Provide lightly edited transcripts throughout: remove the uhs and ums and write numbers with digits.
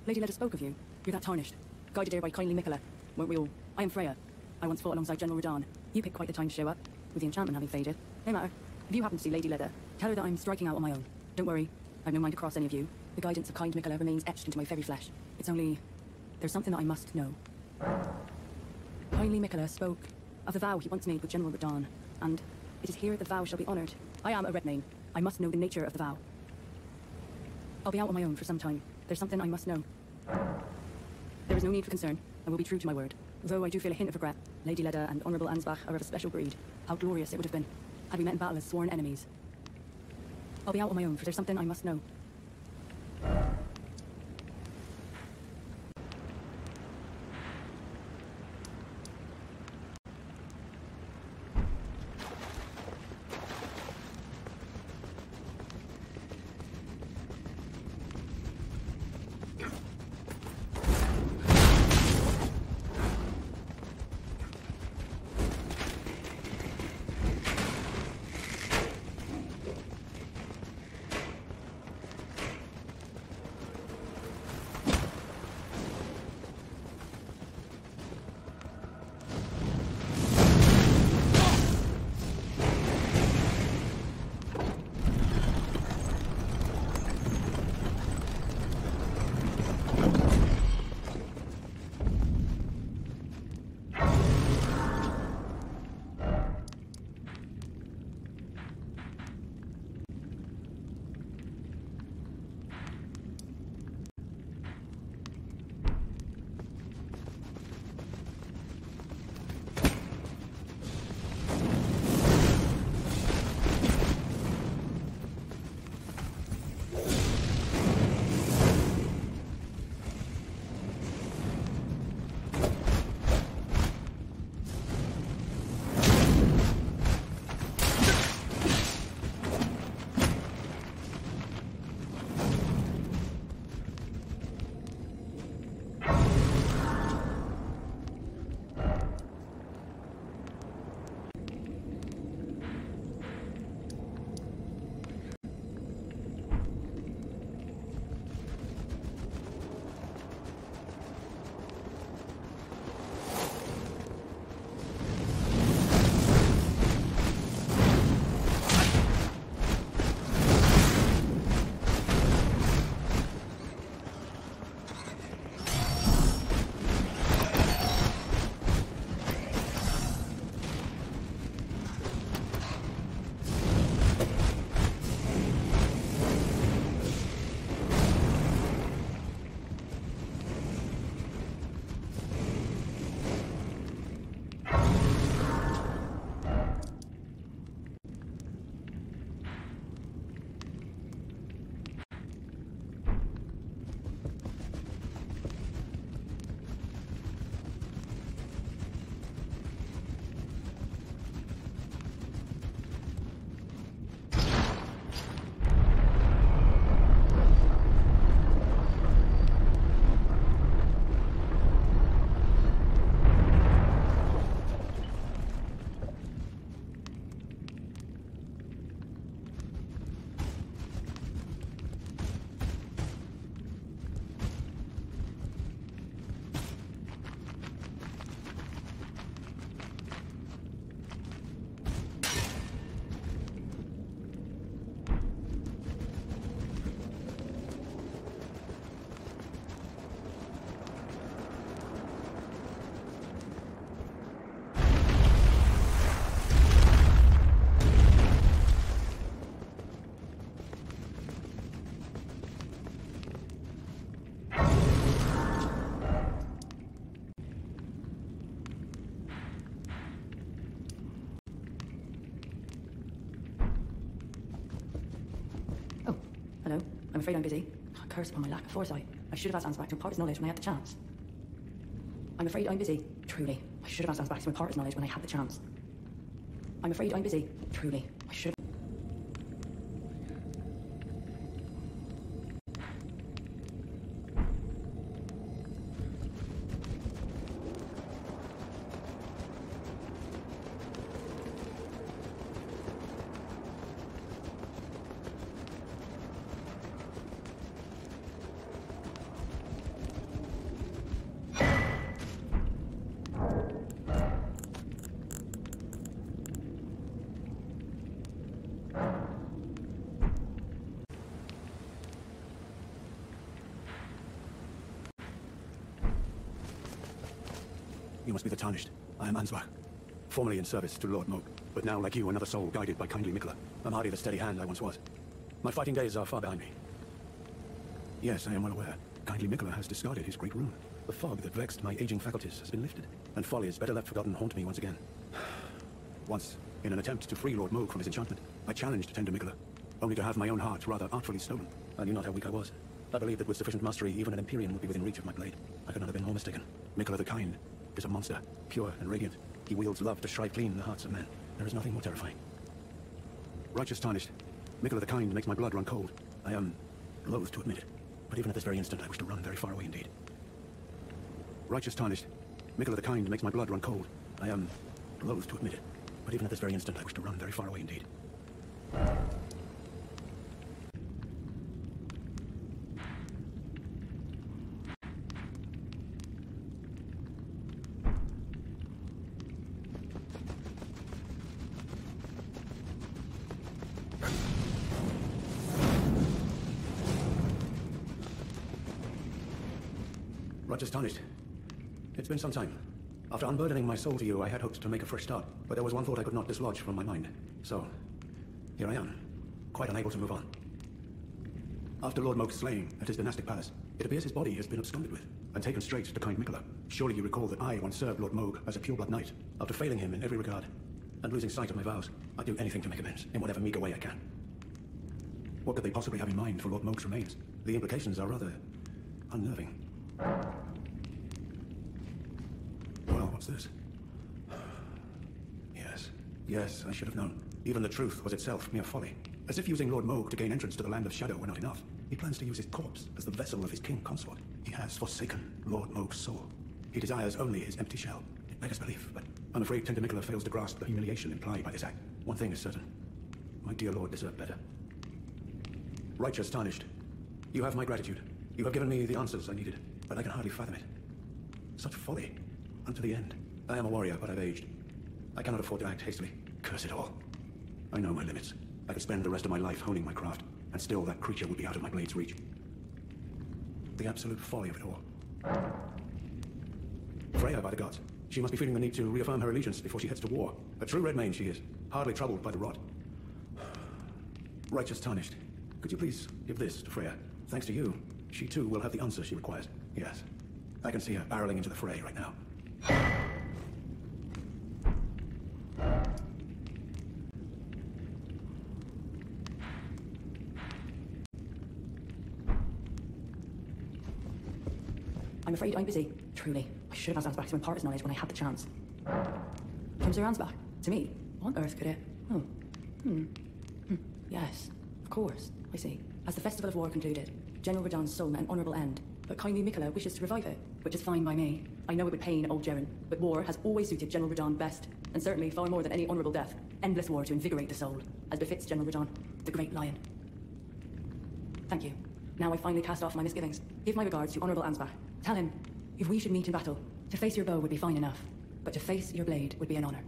Lady Leda spoke of you. You're that tarnished. Guided here by kindly Mikola. Weren't we all? I am Freyja. I once fought alongside General Radahn. You picked quite the time to show up, with the enchantment having faded. No matter. If you happen to see Lady Leda, tell her that I'm striking out on my own. Don't worry. I've no mind to cross any of you. The guidance of kind Mikola remains etched into my very flesh. It's only... there's something that I must know. Kindly Mikola spoke of the vow he once made with General Radahn, and it is here the vow shall be honoured. I am a Redmane. I must know the nature of the vow. I'll be out on my own for some time. There's something I must know. There is no need for concern. I will be true to my word. Though I do feel a hint of regret. Lady Leda and Honourable Ansbach are of a special breed. How glorious it would have been had we met in battle as sworn enemies. I'll be out on my own, for there's something I must know. Hello? I'm afraid I'm busy. Oh, curse upon my lack of foresight. I should have asked Ansbach to impart his knowledge when I had the chance. I'm afraid I'm busy. Truly. I should have asked Ansbach to impart his knowledge when I had the chance. I'm afraid I'm busy. Truly. I should have... You must be the Tarnished. I am Ansbach, formerly in service to Lord Moog, but now, like you, another soul guided by kindly Mikula. I'm hardly the steady hand I once was. My fighting days are far behind me. Yes, I am well aware. Kindly Mikula has discarded his great rune. The fog that vexed my aging faculties has been lifted, and follies better left forgotten haunt me once again. Once, in an attempt to free Lord Moog from his enchantment, I challenged tender Mikula, only to have my own heart rather artfully stolen. I knew not how weak I was. I believed that with sufficient mastery, even an Empyrean would be within reach of my blade. I could not have been more mistaken. Mikula the Kind is a monster, pure and radiant. He wields love to shrive clean the hearts of men. There is nothing more terrifying. Righteous Tarnished, Mikula the Kind makes my blood run cold. I am loath to admit it, but even at this very instant, I wish to run very far away indeed. Righteous Tarnished, Mikula the Kind makes my blood run cold. I am loath to admit it, but even at this very instant, I wish to run very far away indeed. Righteous Tarnished, it's been some time. After unburdening my soul to you, I had hoped to make a fresh start, but there was one thought I could not dislodge from my mind. So, here I am, quite unable to move on. After Lord Moog's slaying at his dynastic palace, it appears his body has been absconded with, and taken straight to kind Mikula. Surely you recall that I once served Lord Moog as a pureblood knight, after failing him in every regard, and losing sight of my vows. I'd do anything to make amends, in whatever meager way I can. What could they possibly have in mind for Lord Moog's remains? The implications are rather unnerving. Well, what's this? Yes, I should have known. Even the truth was itself mere folly. As if using Lord Moog to gain entrance to the Land of Shadow were not enough, he plans to use his corpse as the vessel of his king consort. He has forsaken Lord Moog's soul. He desires only his empty shell. It beggars belief, but I'm afraid tender Mikula fails to grasp the humiliation implied by this act. One thing is certain. My dear lord deserved better. Righteous Tarnished, you have my gratitude. You have given me the answers I needed, but I can hardly fathom it. Such folly. Unto the end. I am a warrior, but I've aged. I cannot afford to act hastily. Curse it all. I know my limits. I could spend the rest of my life honing my craft, and still that creature would be out of my blade's reach. The absolute folly of it all. Freyja, by the gods. She must be feeling the need to reaffirm her allegiance before she heads to war. A true Redmane she is, hardly troubled by the rot. Righteous Tarnished, could you please give this to Freyja? Thanks to you, she too will have the answer she requires. Yes. I can see her barreling into the fray right now. I'm afraid I'm busy. Truly. I should have asked Ansbach to impart his knowledge when I had the chance. From Sir Ansbach? To me? What on earth could it... Oh. Yes. Of course. I see. As the Festival of War concluded, General Radahn's soul met an honourable end, but kindly Mikula wishes to revive it, which is fine by me. I know it would pain old Jeren, but war has always suited General Radahn best, and certainly far more than any honourable death. Endless war to invigorate the soul, as befits General Radahn, the Great Lion. Thank you. Now I finally cast off my misgivings. Give my regards to Honourable Ansbach. Tell him, if we should meet in battle, to face your bow would be fine enough, but to face your blade would be an honour.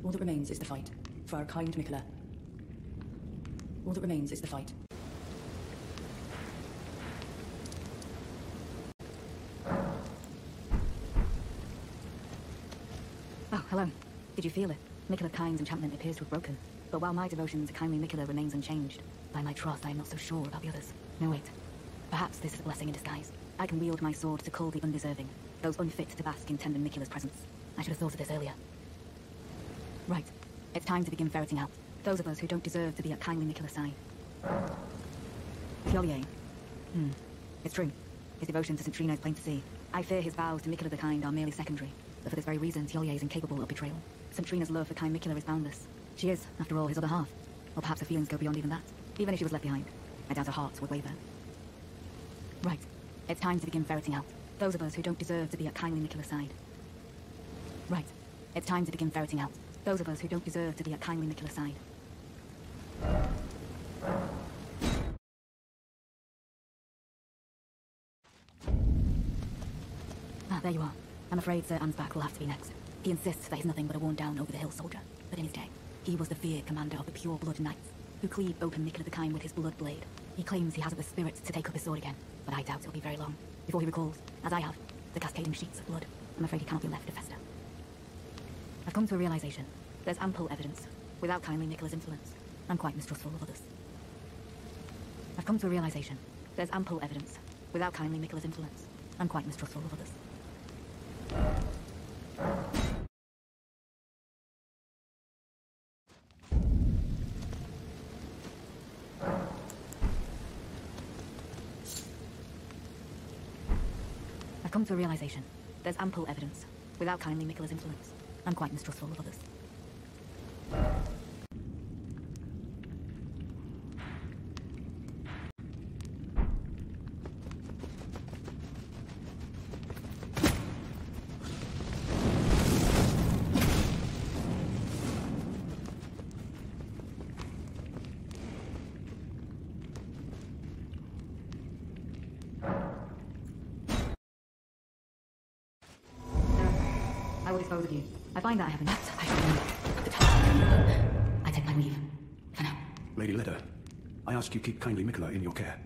All that remains is the fight, for our kind Mikula. All that remains is the fight. Oh, hello. Did you feel it? Mikula Kind's enchantment appears to have broken. But while my devotion to kindly Mikula remains unchanged, by my troth I am not so sure about the others. No, wait. Perhaps this is a blessing in disguise. I can wield my sword to cull the undeserving, those unfit to bask in tender Mikula's presence. I should have thought of this earlier. Right. It's time to begin ferreting out those of us who don't deserve to be at kindly Mikula's side. Thiollier. It's true. His devotion to St. Trina is plain to see. I fear his vows to Mikula the Kind are merely secondary, but for this very reason, Thiollier is incapable of betrayal. St. Trina's love for kind Mikula is boundless. She is, after all, his other half. Or perhaps her feelings go beyond even that. Even if she was left behind, I doubt her heart would waver. Right. It's time to begin ferreting out those of us who don't deserve to be at kindly Mikula's side. Right. It's time to begin ferreting out those of us who don't deserve to be at kindly Mikula's side. Ah, there you are. I'm afraid Sir Ansbach will have to be next. He insists that he's nothing but a worn-down over-the-hill soldier. But in his day, he was the feared commander of the Pure Blood Knights, who cleaved open Nicola the Kind with his blood blade. He claims he hasn't the spirit to take up his sword again, but I doubt it'll be very long before he recalls, as I have, the cascading sheets of blood. I'm afraid he cannot be left to fester. I've come to a realization. There's ample evidence, without kindly Nicola's influence. I'm quite mistrustful of others. I've come to a realization. There's ample evidence, without kindly Nicola's influence. I'm quite mistrustful of others. I've come to a realization. There's ample evidence, without kindly Nicola's influence. I'm quite mistrustful of others. I will dispose of you. I find that I have enough. I shall leave. The task. I take my leave. For now. Lady Leda, I ask you keep kindly Mikola in your care.